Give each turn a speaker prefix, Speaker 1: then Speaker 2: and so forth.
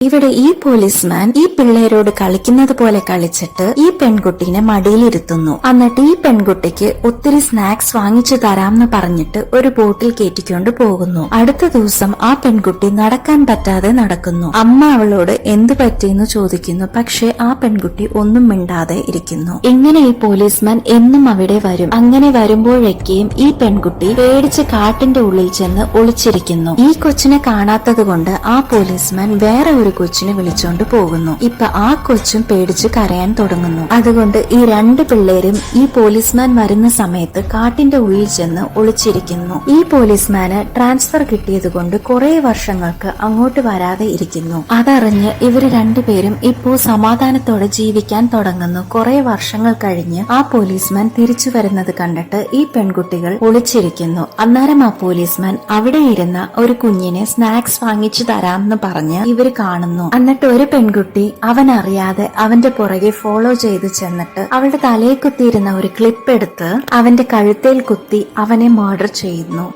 Speaker 1: ഇവിടെ ഈ പോലീസ്മാൻ ഈ പിള്ളേരോട് കളിക്കുന്നത് പോലെ കളിച്ചിട്ട് ഈ പെൺകുട്ടീനെ മടിയിലിരുത്തുന്നു. എന്നിട്ട് ഈ പെൺകുട്ടിക്ക് ഒത്തിരി സ്നാക്സ് വാങ്ങിച്ചു തരാമെന്ന് പറഞ്ഞിട്ട് ഒരു ബോട്ടിൽ കയറ്റിക്കൊണ്ട് പോകുന്നു. അടുത്ത ദിവസം ആ പെൺകുട്ടി നടക്കാൻ പറ്റാതെ നടക്കുന്നു. അമ്മ അവളോട് എന്ത് പറ്റിയെന്ന് ചോദിക്കുന്നു. പക്ഷെ ആ പെൺകുട്ടി ഒന്നും മിണ്ടാതെ ഇരിക്കുന്നു. ഇങ്ങനെ ഈ പോലീസ്മാൻ എന്നും അവിടെ വരും. അങ്ങനെ വരുമ്പോഴൊക്കെയും ഈ പെൺകുട്ടി പേടിച്ച് കാട്ടിന്റെ ഉള്ളിൽ ചെന്ന് ഒളിച്ചിരിക്കുന്നു. ഈ കൊച്ചിനെ കാണാത്തത് കൊണ്ട് ആ പോലീസ്മാൻ വേറെ ഒരു കൊച്ചിനെ വിളിച്ചോണ്ട് പോകുന്നു. ഇപ്പൊ ആ കൊച്ചും പേടിച്ച് കരയാൻ തുടങ്ങുന്നു. അതുകൊണ്ട് ഈ രണ്ട് പിള്ളേരും ഈ പോലീസ്മാൻ വരുന്ന സമയത്ത് കാട്ടിന്റെ ഉള്ളിൽ ചെന്ന് ഒളിച്ചിരിക്കുന്നു. ഈ പോലീസ്മാന് ട്രാൻസ്ഫർ കിട്ടിയത് കൊണ്ട് കുറെ വർഷങ്ങൾക്ക് അങ്ങോട്ട് വരാതെ ഇരിക്കുന്നു. അതറിഞ്ഞ് ഇവര് രണ്ടുപേരും ഇപ്പോ സമാധാനത്തോടെ ജീവിക്കാൻ തുടങ്ങുന്നു. കുറെ വർഷങ്ങൾ കഴിഞ്ഞ് ആ പോലീസ്മാൻ തിരിച്ചു വരുന്നത് കണ്ടിട്ട് ഈ പെൺകുട്ടികൾ ഒളിച്ചിരിക്കുന്നു. അന്നേരം ആ പോലീസ്മാൻ അവിടെ ഇരുന്ന ഒരു കുഞ്ഞിനെ സ്നാക്സ് വാങ്ങിച്ചു തരാമെന്ന് പറഞ്ഞ് ഇവര് കാണുന്നു. എന്നിട്ട് ഒരു പെൺകുട്ടി അവനറിയാതെ അവന്റെ പുറകെ ഫോളോ ചെയ്ത് ചെന്നിട്ട് അവളുടെ തലയിൽ കുത്തിയിരുന്ന ഒരു ക്ലിപ്പ് എടുത്ത് അവന്റെ കഴുത്തേൽ കുത്തി അവനെ മർഡർ ചെയ്യുന്നു.